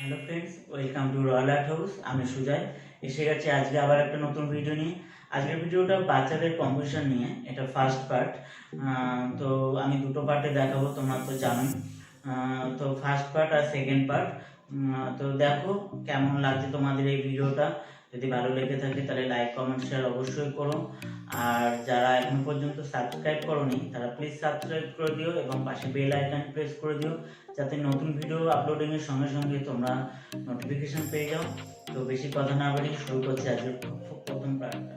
Hello friends, welcome to royal art house. আমি সুজয় এসে গেছি আজকে আবার একটা নতুন ভিডিও নিয়ে। আজকের ভিডিওটা বাচ্চাদের কম্পোজিশন নিয়ে, এটা ফার্স্ট পার্ট। তো আমি দুটো পার্টে দেখাবো, তোমরা তো জানোই। তো ফার্স্ট পার্ট আর সেকেন্ড পার্ট। তো দেখো কেমন লাগছে তোমাদের এই ভিডিওটা। যদি ভালো লেগে থাকে তাহলে লাইক কমেন্ট শেয়ার অবশ্যই করো। আর যারা এখন পর্যন্ত সাবস্ক্রাইব করোনি তারা প্লিজ সাবস্ক্রাইব করে দিও এবং পাশে বেল আইকন প্রেস করে দিও, যাতে নতুন ভিডিও আপলোডিং এর সঙ্গে সঙ্গে তোমরা নোটিফিকেশন পেয়ে যাও। তো বেশি কথা না বাড়িয়ে শুরু করছি আজকের প্রথম পার্টটা।